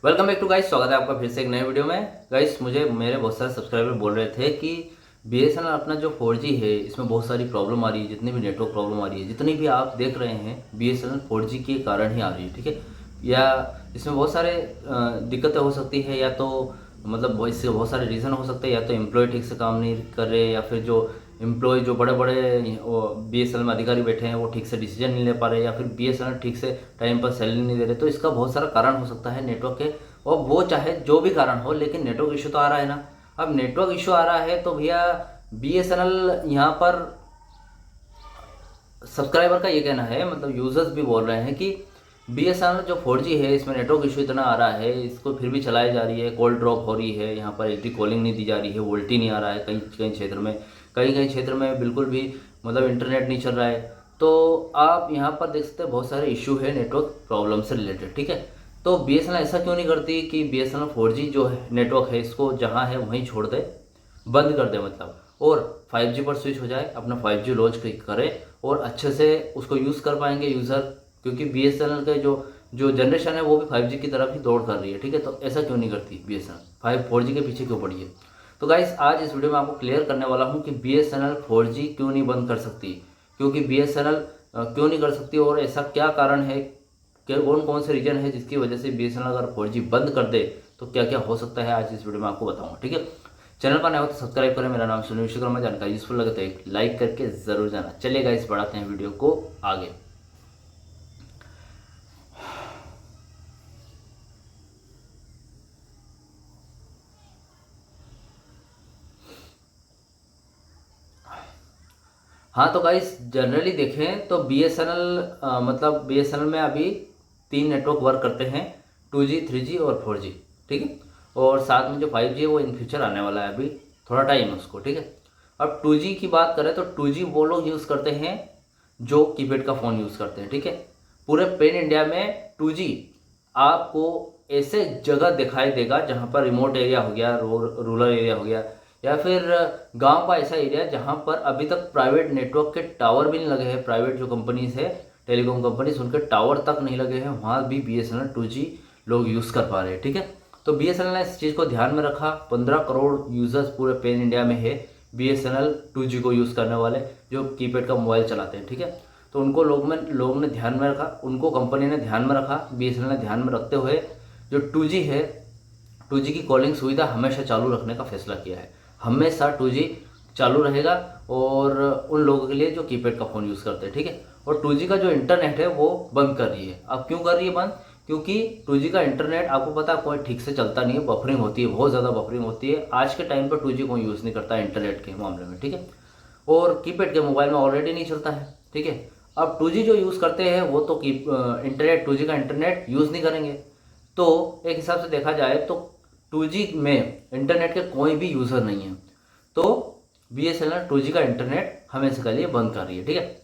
Welcome back to guys. स्वागत है आपका फिर से एक नए वीडियो में। गाइस मुझे मेरे बहुत सारे सब्सक्राइबर बोल रहे थे कि BSNL अपना जो 4G है इसमें बहुत सारी प्रॉब्लम आ रही है। जितनी भी नेटवर्क प्रॉब्लम आ रही है, जितनी भी आप देख रहे हैं BSNL 4G के कारण ही आ रही है, ठीक है। या इसमें बहुत सारे दिक्कतें हो सकती है, या तो मतलब इससे बहुत सारे रीज़न हो सकते हैं। या तो एम्प्लॉय ठीक से काम नहीं कर रहे, या फिर जो एम्प्लॉय जो बड़े बड़े BSNL में अधिकारी बैठे हैं वो ठीक से डिसीजन नहीं ले पा रहे, या फिर BSNL ठीक से टाइम पर सैलरी नहीं दे रहे। तो इसका बहुत सारा कारण हो सकता है नेटवर्क के, और वो चाहे जो भी कारण हो, लेकिन नेटवर्क इशू तो आ रहा है ना। अब नेटवर्क इशू आ रहा है तो भैया BSNL यहाँ पर सब्सक्राइबर का ये कहना है, मतलब यूजर्स भी बोल रहे हैं कि BSNL जो 4G है इसमें नेटवर्क इशू इतना आ रहा है, इसको फिर भी चलाई जा रही है, कॉल ड्रॉप हो रही है, यहाँ पर HD कॉलिंग नहीं दी जा रही है, वोल्टी नहीं आ रहा है कहीं कहीं क्षेत्र में, कहीं कहीं क्षेत्र में बिल्कुल भी मतलब इंटरनेट नहीं चल रहा है। तो आप यहाँ पर देख सकते हैं बहुत सारे इशू है नेटवर्क प्रॉब्लम से रिलेटेड, ठीक है। तो BSNL ऐसा क्यों नहीं करती कि BSNL 4G जो है नेटवर्क है इसको जहाँ है वहीं छोड़ दे, बंद कर दे मतलब, और 5G पर स्विच हो जाए, अपना 5G लॉन्च करे और अच्छे से उसको यूज़ कर पाएंगे यूज़र। क्योंकि BSNL के जो जो जनरेशन है वो भी 5G की तरफ ही दौड़ कर रही है, ठीक है। तो ऐसा क्यों नहीं करती BSNL 4G के पीछे क्यों पड़ी है। तो गाइस आज इस वीडियो में आपको क्लियर करने वाला हूँ कि BSNL 4G क्यों नहीं बंद कर सकती, क्योंकि BSNL क्यों नहीं कर सकती, और ऐसा क्या कारण है कि कौन कौन से रीजन है जिसकी वजह से BSNL अगर 4G बंद कर दे तो क्या क्या हो सकता है, आज इस वीडियो में आपको बताऊंगा, ठीक है। चैनल पर नया हो तो सब्सक्राइब करें। मेरा नाम सुनील विश्वकर्मा। जानकारी यूजफुल लगे तो एक लाइक करके जरूर जाना। चलिए गाइस बढ़ाते हैं वीडियो को आगे। हाँ तो गाइस जनरली देखें तो BSNL मतलब BSNL में अभी 3 नेटवर्क वर्क करते हैं, 2G 3G और 4G, ठीक है। और साथ में जो 5G है वो इन फ्यूचर आने वाला है, अभी थोड़ा टाइम है उसको, ठीक है। अब 2G की बात करें तो 2G वो लोग यूज़ करते हैं जो कीपैड का फ़ोन यूज़ करते हैं, ठीक है। पूरे पेन इंडिया में 2G आपको ऐसे जगह दिखाई देगा जहाँ पर रिमोट एरिया हो गया, रूरल एरिया हो गया, या फिर गांव का ऐसा एरिया जहां पर अभी तक प्राइवेट नेटवर्क के टावर भी नहीं लगे हैं। प्राइवेट जो कंपनीज है, टेलीकॉम कंपनीज, उनके टावर तक नहीं लगे हैं, वहां भी BSNL 2G लोग यूज़ कर पा रहे हैं, ठीक है। तो BSNL ने इस चीज़ को ध्यान में रखा। 15 करोड़ यूजर्स पूरे पेन इंडिया में है BSNL 2G को यूज़ करने वाले, जो कीपैड का मोबाइल चलाते हैं, ठीक है। तो उनको लोगों ने ध्यान में रखा, उनको कंपनी ने ध्यान में रखा, BSNL ने ध्यान में रखते हुए जो 2G है, 2G की कॉलिंग सुविधा हमेशा चालू रखने का फैसला किया है। हमेशा 2G चालू रहेगा और उन लोगों के लिए जो कीपैड का फ़ोन यूज़ करते हैं, ठीक है। और 2G का जो इंटरनेट है वो बंद कर रही है। अब क्यों कर रही है बंद, क्योंकि 2G का इंटरनेट आपको पता है कोई ठीक से चलता नहीं है, बफरिंग होती है, बहुत ज़्यादा बफरिंग होती है। आज के टाइम पर 2G कोई यूज़ नहीं करता है इंटरनेट के मामले में, ठीक है। और कीपैड के मोबाइल में ऑलरेडी नहीं चलता है, ठीक है। अब 2G जो यूज़ करते हैं वो तो इंटरनेट 2G का इंटरनेट यूज़ नहीं करेंगे। तो एक हिसाब से देखा जाए तो 2G में इंटरनेट के कोई भी यूज़र नहीं है, तो BSNL 2G का इंटरनेट हमेशा के लिए बंद कर रही है, ठीक है।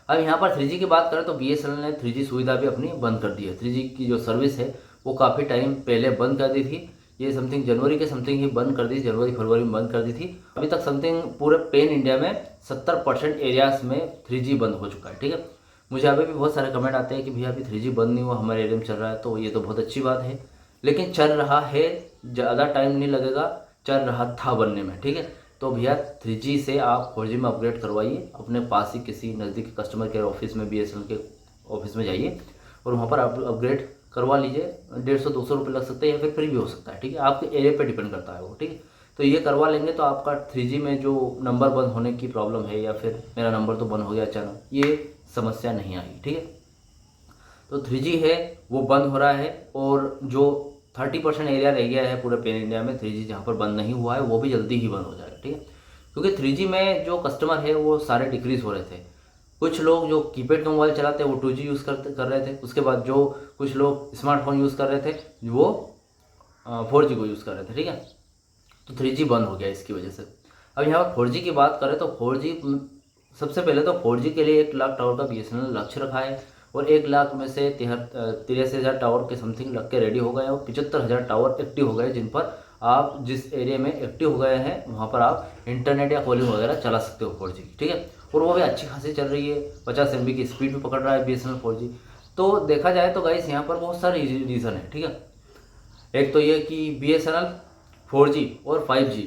अब यहाँ पर 3G की बात करें तो BSNL ने 3G सुविधा भी अपनी बंद कर दी है। 3G की जो सर्विस है वो काफ़ी टाइम पहले बंद कर दी थी, ये समथिंग जनवरी के समथिंग ही बंद कर दी, जनवरी फरवरी में बंद कर दी थी। अभी तक समथिंग पूरे पेन इंडिया में 70% एरियाज में 3G बंद हो चुका है, ठीक है। मुझे अभी भी बहुत सारे कमेंट आते हैं कि भैया अभी 3G बंद नहीं हुआ, हमारे एरिया में चल रहा है, तो ये तो बहुत अच्छी बात है। लेकिन चल रहा है, ज़्यादा टाइम नहीं लगेगा, चल रहा था बनने में, ठीक है। तो भैया 3G से आप 4G में अपग्रेड करवाइए, अपने पास ही किसी नज़दीक कस्टमर केयर ऑफिस में, BSNL के ऑफिस में जाइए और वहाँ पर आप अपग्रेड करवा लीजिए। 150-200 रुपये लग सकते हैं, या फिर फ्री भी हो सकता है, ठीक है। आपके एरिया पे डिपेंड करता है वो, ठीक है। तो ये करवा लेंगे तो आपका 3G में जो नंबर बंद होने की प्रॉब्लम है, या फिर मेरा नंबर तो बंद हो गया अचानक, ये समस्या नहीं आई, ठीक है। तो 3G है वो बंद हो रहा है, और जो 30% एरिया रह गया है पूरे पेन इंडिया में 3G जहाँ पर बंद नहीं हुआ है, वो भी जल्दी ही बंद हो जाएगा, ठीक है। क्योंकि 3G में जो कस्टमर है वो सारे डिक्रीज हो रहे थे। कुछ लोग जो कीपैड का मोबाइल चलाते हैं वो 2G यूज़ कर रहे थे, उसके बाद जो कुछ लोग स्मार्टफोन यूज़ कर रहे थे वो 4G को यूज़ कर रहे थे, ठीक है। तो 3G बंद हो गया इसकी वजह से। अब यहाँ पर 4G की बात करें तो 4G सबसे पहले तो 4G के लिए 1 लाख टावर का BSNL लक्ष्य रखा है, और 1 लाख में से 83,000 टावर के समथिंग लग के रेडी हो गए, और 75,000 टावर एक्टिव हो गए, जिन पर आप जिस एरिया में एक्टिव हो गए हैं वहाँ पर आप इंटरनेट या कॉलिंग वगैरह चला सकते हो 4G, ठीक है। और वो भी अच्छी खासी चल रही है, 50 MB की स्पीड भी पकड़ रहा है BSNL 4G। तो देखा जाए तो गाइस यहाँ पर बहुत सारे रीज़न है, ठीक है। एक तो ये कि BSNL 4G और 5G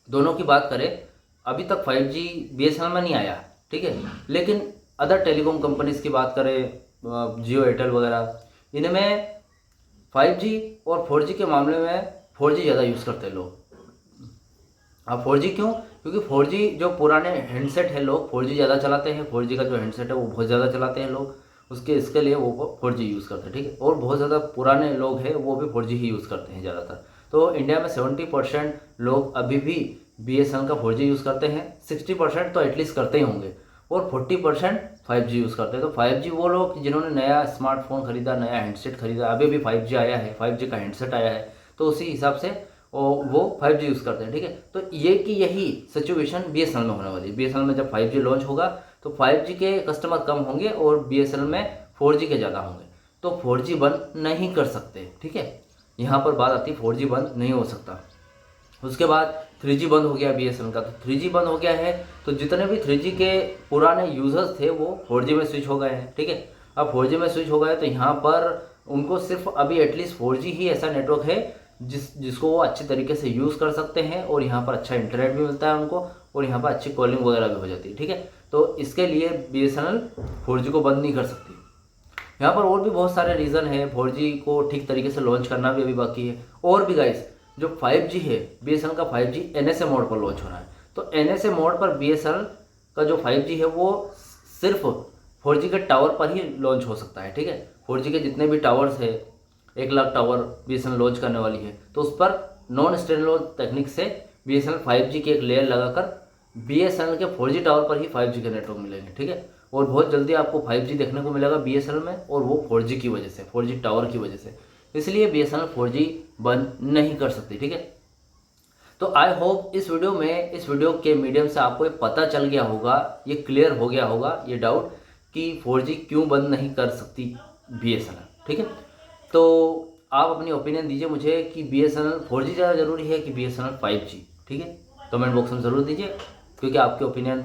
दोनों की बात करें, अभी तक 5G BSNL में नहीं आया, ठीक है। लेकिन अदर टेलीकॉम कंपनीज की बात करें, जियो एयरटेल वगैरह, इनमें 5G और 4G के मामले में 4G ज़्यादा यूज़ करते हैं लोग। अब 4G क्यों? क्योंकि 4G जो पुराने हैंडसेट है लोग 4G ज़्यादा चलाते हैं, 4G का जो हैंडसेट है वो बहुत ज़्यादा चलाते हैं लोग, इसके लिए वो 4G यूज़ करते हैं, ठीक है। और बहुत ज़्यादा पुराने लोग हैं वो भी 4G ही यूज़ करते हैं ज़्यादातर। तो इंडिया में 70% लोग अभी भी BSNL का 4G यूज़ करते हैं, 60% तो एटलीस्ट करते ही होंगे, और 40% 5G यूज़ करते हैं। तो 5G वो लोग जिन्होंने नया स्मार्टफोन खरीदा, नया हैंडसेट खरीदा, अभी भी 5G आया है, 5G का हैंडसेट आया है, तो उसी हिसाब से वो 5G यूज़ करते हैं, ठीक है। तो ये कि यही सिचुएशन BSNL में होने वाली है। BSNL में जब 5G लॉन्च होगा तो 5G के कस्टमर कम होंगे और BSNL में 4G के ज़्यादा होंगे, तो 4G बंद नहीं कर सकते, ठीक है। यहाँ पर बात आती है 4G बंद नहीं हो सकता। उसके बाद 3G बंद हो गया BSNL का, तो 3G बंद हो गया है तो जितने भी 3G के पुराने यूज़र्स थे वो 4G में स्विच हो गए हैं, ठीक है। अब 4G में स्विच हो गए तो यहाँ पर उनको सिर्फ अभी एटलीस्ट 4G ही ऐसा नेटवर्क है जिसको वो अच्छे तरीके से यूज़ कर सकते हैं, और यहाँ पर अच्छा इंटरनेट भी मिलता है उनको, और यहाँ पर अच्छी कॉलिंग वगैरह भी हो जाती है, ठीक है। तो इसके लिए BSNL 4G को बंद नहीं कर सकती। यहाँ पर और भी बहुत सारे रीज़न है, 4G को ठीक तरीके से लॉन्च करना भी अभी बाकी है। और भी गाइस, जो 5G है BSNL का 5G NSA मोड पर लॉन्च होना है, तो NSA मोड पर BSNL का जो 5G है वो सिर्फ 4G के टावर पर ही लॉन्च हो सकता है, ठीक है। 4G के जितने भी टावर्स है, 1 लाख टावर BSNL लॉन्च करने वाली है, तो उस पर नॉन स्टैंडअलोन टेक्निक से BSNL 5G की एक लेयर लगाकर BSNL के 4G टावर पर ही 5G के नेटवर्क मिलेंगे, ठीक है। और बहुत जल्दी आपको 5G देखने को मिलेगा BSNL में, और वो 4G की वजह से, 4G टावर की वजह से, इसलिए BSNL 4G बंद नहीं कर सकती, ठीक है। तो आई होप इस वीडियो के मीडियम से आपको ये पता चल गया होगा, ये क्लियर हो गया होगा ये डाउट कि 4G क्यों बंद नहीं कर सकती BSNL, ठीक है। तो आप अपनी ओपिनियन दीजिए मुझे कि BSNL 4G ज़्यादा ज़रूरी है कि BSNL 5G, ठीक है। कमेंट बॉक्स में ज़रूर दीजिए, क्योंकि आपके ओपिनियन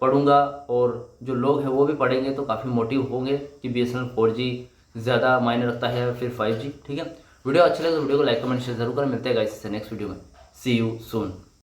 पढ़ूंगा और जो लोग हैं वो भी पढ़ेंगे तो काफ़ी मोटिव होंगे कि BSNL 4G ज़्यादा मायने रखता है फिर 5G, ठीक है। वीडियो अच्छी लगे तो वीडियो को लाइक कमेंट शेयर जरूर करें। मिलते हैं गाइस से नेक्स्ट वीडियो में। सी यू सून।